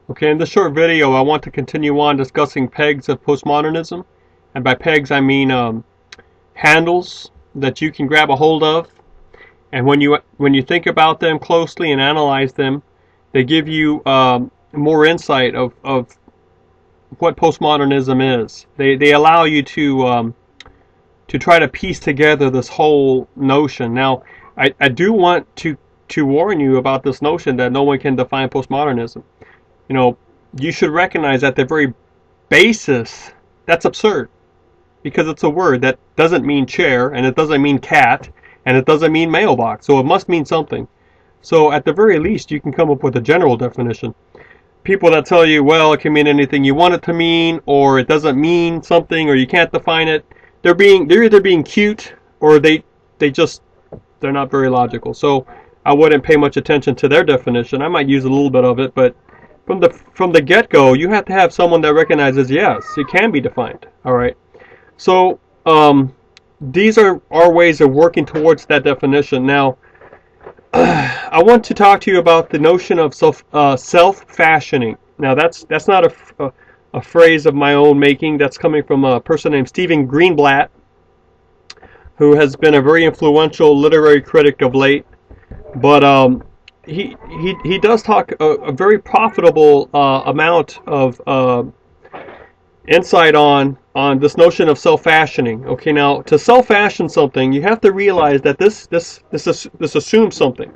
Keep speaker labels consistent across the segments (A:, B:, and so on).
A: Okay, in this short video, I want to continue on discussing pegs of postmodernism. And by pegs, I mean handles that you can grab a hold of. And when you think about them closely and analyze them, they give you more insight of what postmodernism is. They allow you to try to piece together this whole notion. Now, I do want to warn you about this notion that no one can define postmodernism. You know, you should recognize at the very basis that's absurd, because it's a word that doesn't mean chair, and it doesn't mean cat, and it doesn't mean mailbox, so it must mean something. So at the very least, you can come up with a general definition. People that tell you, well, it can mean anything you want it to mean, or it doesn't mean something, or you can't define it, they're either being cute, or they're not very logical. So I wouldn't pay much attention to their definition. I might use a little bit of it, but from the get-go, you have to have someone that recognizes, yes, it can be defined. All right. So these are our ways of working towards that definition. Now, I want to talk to you about the notion of self-fashioning. Now, that's not a phrase of my own making. That's coming from a person named Stephen Greenblatt, who has been a very influential literary critic of late. But he does talk a very profitable amount of insight on this notion of self-fashioning. Okay, now to self-fashion something, you have to realize that this assumes something.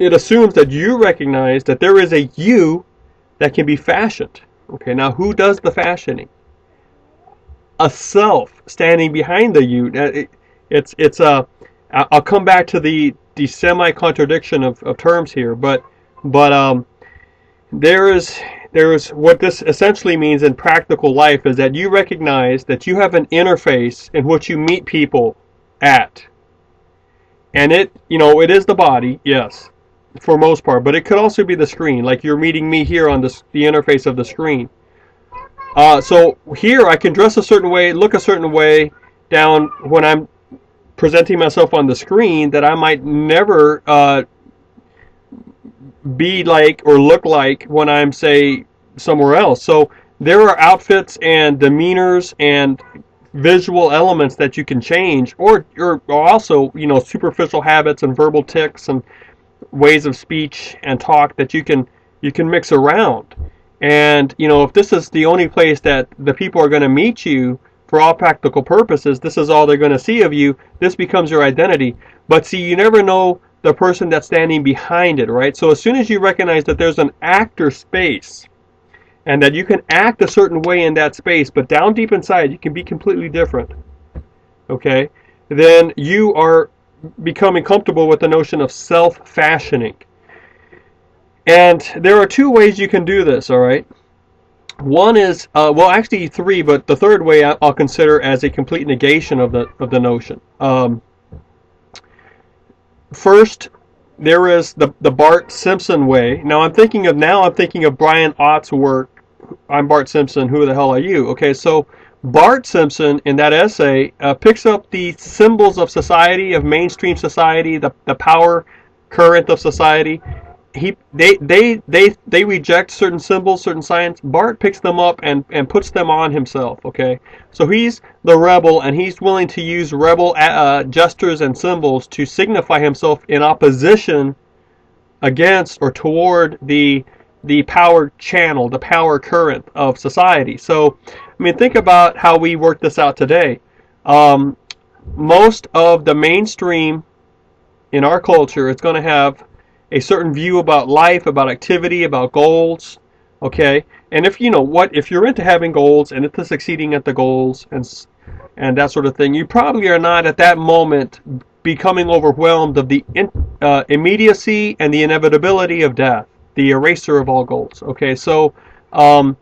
A: It assumes that you recognize that there is a you that can be fashioned. Okay, now who does the fashioning? A self standing behind the you. I'll come back to the semi-contradiction of terms here, but there is what this essentially means in practical life is that you recognize that you have an interface in which you meet people at, and it is the body, yes, for most part, but it could also be the screen, like you're meeting me here on the interface of the screen. So here I can dress a certain way, look a certain way down when I'm presenting myself on the screen that I might never be like or look like when I'm, say, somewhere else. So there are outfits and demeanors and visual elements that you can change, or also, superficial habits and verbal tics and ways of speech and talk that you can mix around. And if this is the only place that the people are going to meet you, for all practical purposes, this is all they're going to see of you, this becomes your identity. But see, you never know the person that's standing behind it, right? So as soon as you recognize that there's an actor space, and that you can act a certain way in that space, but down deep inside you can be completely different, okay, then you are becoming comfortable with the notion of self-fashioning. And there are two ways you can do this, all right? One is, well, actually three, but the third way I'll consider as a complete negation of the notion. First, there is the Bart Simpson way. Now I'm thinking of Brian Ott's work. I'm Bart Simpson. Who the hell are you? Okay, so Bart Simpson in that essay picks up the symbols of society, of mainstream society, the power current of society. They reject certain symbols, certain signs. Bart picks them up and puts them on himself. Okay, so he's the rebel, and he's willing to use rebel gestures and symbols to signify himself in opposition against or toward the power channel, the power current of society. So, I mean, think about how we work this out today. Most of the mainstream in our culture is going to have a certain view about life, about activity, about goals, okay? And if you're into having goals and into succeeding at the goals and that sort of thing, you probably are not at that moment becoming overwhelmed of the immediacy and the inevitability of death, the eraser of all goals, okay? So, how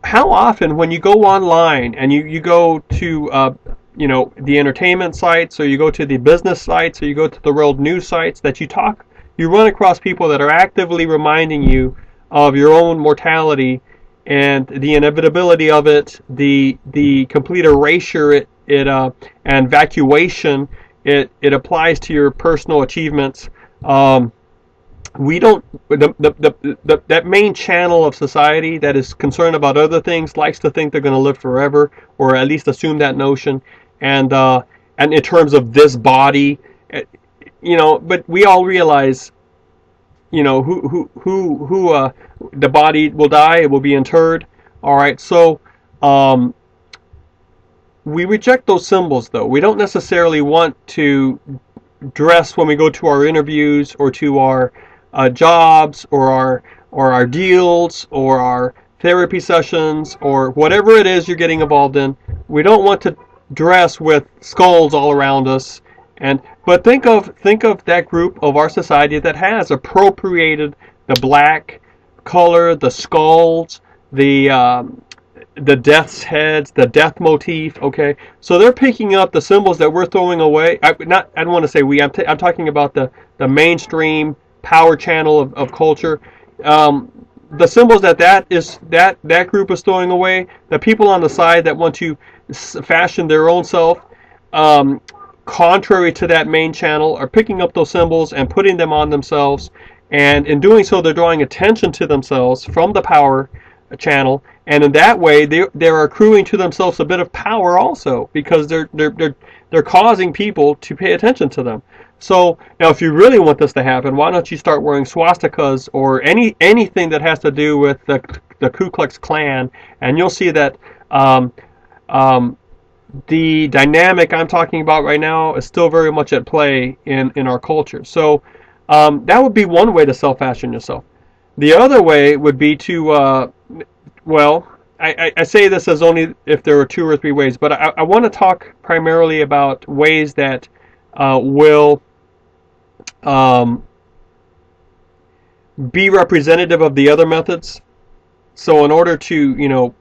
A: often when you go online and you go to the entertainment sites, or you go to the business sites, or you go to the world news sites, that you run across people that are actively reminding you of your own mortality and the inevitability of it, the complete erasure and vacuation it applies to your personal achievements. we don't, that main channel of society that is concerned about other things likes to think they're going to live forever, or at least assume that notion. And in terms of this body, but we all realize, who the body will die, it will be interred. All right, so we reject those symbols, though. We don't necessarily want to dress when we go to our interviews, or to our jobs, or our deals, or our therapy sessions, or whatever it is you're getting involved in. We don't want to dress with skulls all around us. But think of that group of our society that has appropriated the black color, the skulls, the death's heads, the death motif. Okay, so they're picking up the symbols that we're throwing away. I don't want to say we. I'm talking about the mainstream power channel of culture. The symbols that group is throwing away. The people on the side that want to fashion their own self, contrary to that main channel, are picking up those symbols and putting them on themselves. And in doing so, they're drawing attention to themselves from the power channel, and in that way, they're accruing to themselves a bit of power also, because they're causing people to pay attention to them. So now, if you really want this to happen, why don't you start wearing swastikas, or anything that has to do with the Ku Klux Klan, and you'll see that the dynamic I'm talking about right now is still very much at play in our culture. So that would be one way to self-fashion yourself. The other way would be to, I say this as only if there are 2 or 3 ways, but I want to talk primarily about ways that will be representative of the other methods. So in order to,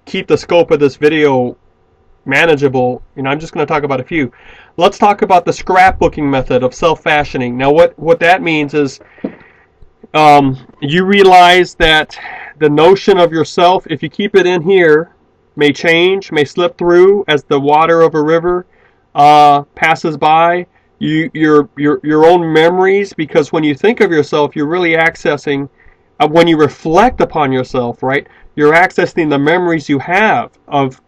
A: keep the scope of this video manageable, I'm just going to talk about a few. Let's talk about the scrapbooking method of self-fashioning. Now, what that means is, you realize that the notion of yourself, if you keep it in here, may change, may slip through as the water of a river passes by. Your own memories, because when you think of yourself, you're really accessing, when you reflect upon yourself, right? You're accessing the memories you have of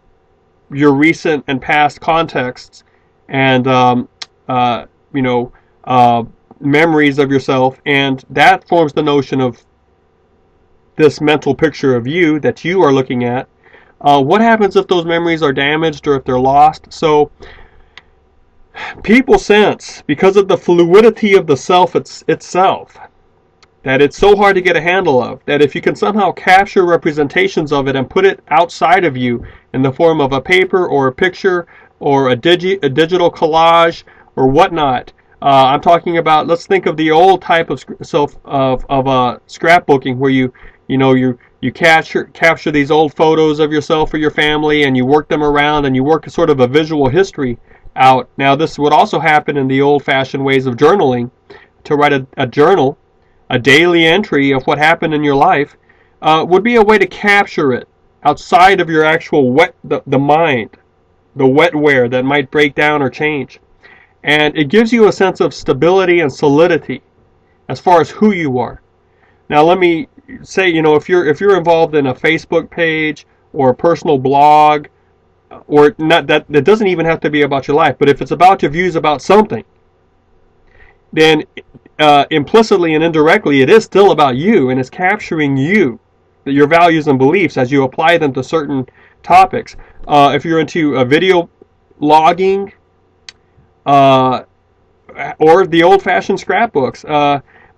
A: your recent and past contexts, and memories of yourself, and that forms the notion of this mental picture of you that you are looking at. What happens if those memories are damaged, or if they're lost? So people sense, because of the fluidity of the self itself, that it's so hard to get a handle of, that if you can somehow capture representations of it and put it outside of you in the form of a paper, or a picture, or a digital collage, or whatnot. I'm talking about, let's think of the old type of scrapbooking, where you capture these old photos of yourself or your family, and you work them around, and you work sort of a visual history out. Now, this would also happen in the old-fashioned ways of journaling. To write a journal, a daily entry of what happened in your life, would be a way to capture it outside of your actual the mind, the wetware that might break down or change. And it gives you a sense of stability and solidity as far as who you are. Now, let me say, if you're involved in a Facebook page, or a personal blog, or not, that doesn't even have to be about your life, but if it's about your views about something, then implicitly and indirectly it is still about you, and it's capturing you, your values and beliefs, as you apply them to certain topics. If you're into video logging, or the old-fashioned scrapbooks,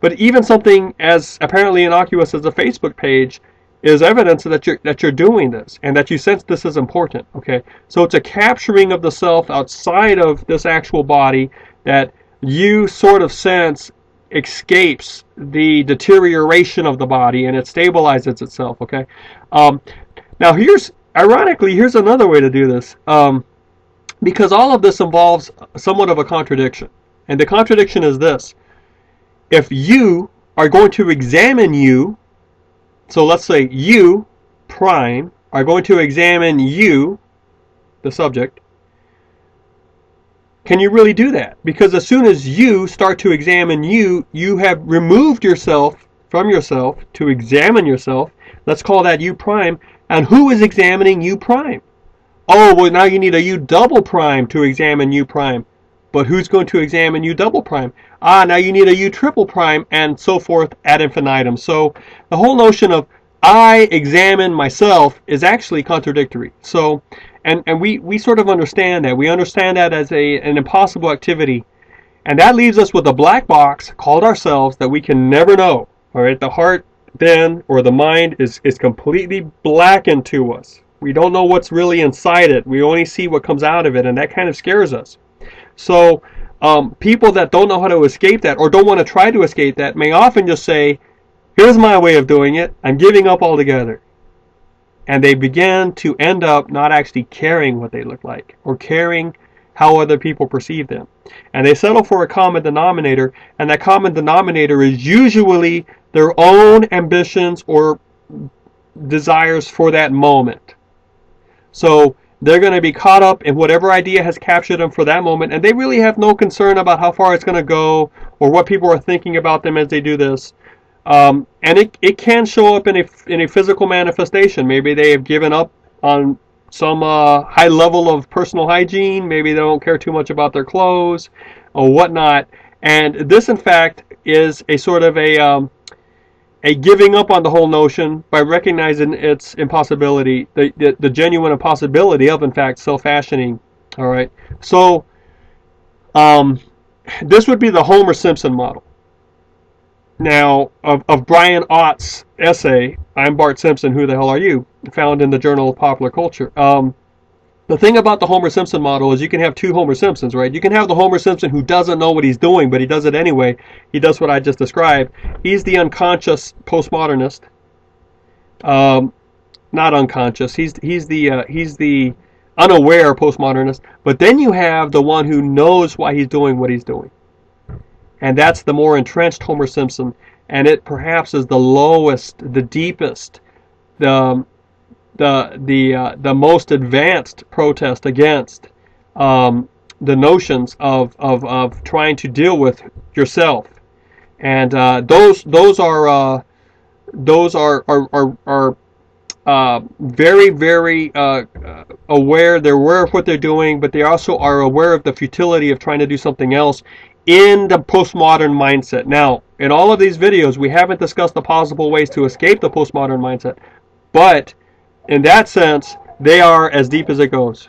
A: but even something as apparently innocuous as a Facebook page is evidence that you're doing this, and that you sense this is important. Okay, so it's a capturing of the self outside of this actual body that you sort of sense escapes the deterioration of the body, and it stabilizes itself. Okay, now ironically, here's another way to do this. Because all of this involves somewhat of a contradiction. And the contradiction is this. If you are going to examine you, so let's say you, prime, are going to examine you, the subject, Can you really do that? Because as soon as you start to examine you, you have removed yourself from yourself to examine yourself. Let's call that you prime. And who is examining you prime? Oh, well, now you need a u double prime to examine u prime. But who's going to examine u double prime? Ah, now you need a u triple prime, and so forth ad infinitum. So the whole notion of I examine myself is actually contradictory. So, and we sort of understand that. We understand that as an impossible activity. And that leaves us with a black box called ourselves that we can never know. All right, the heart then, or the mind, is completely blackened to us. We don't know what's really inside it. We only see what comes out of it, and that kind of scares us. So people that don't know how to escape that, or don't want to try to escape that, may often just say, here's my way of doing it. I'm giving up altogether. And they begin to end up not actually caring what they look like, or caring how other people perceive them. And they settle for a common denominator, and that common denominator is usually their own ambitions or desires for that moment. So they're going to be caught up in whatever idea has captured them for that moment, and they really have no concern about how far it's going to go or what people are thinking about them as they do this. And it can show up in a physical manifestation. Maybe they have given up on some high level of personal hygiene. Maybe they don't care too much about their clothes or whatnot. And this, in fact, is a sort of a giving up on the whole notion by recognizing its impossibility, the genuine impossibility of, in fact, self-fashioning. All right. So this would be the Homer Simpson model. Now, of Brian Ott's essay, I'm Bart Simpson, Who the Hell Are You?, found in the Journal of Popular Culture. The thing about the Homer Simpson model is you can have two Homer Simpsons, right? You can have the Homer Simpson who doesn't know what he's doing, but he does it anyway. He does what I just described. He's the unconscious postmodernist. Not unconscious. He's the unaware postmodernist. But then you have the one who knows why he's doing what he's doing. And that's the more entrenched Homer Simpson, and it perhaps is the lowest, the deepest, the most advanced protest against the notions of trying to deal with yourself, and those are very, very aware. They're aware of what they're doing, but they also are aware of the futility of trying to do something else in the postmodern mindset. Now, in all of these videos, we haven't discussed the possible ways to escape the postmodern mindset, but in that sense, they are as deep as it goes.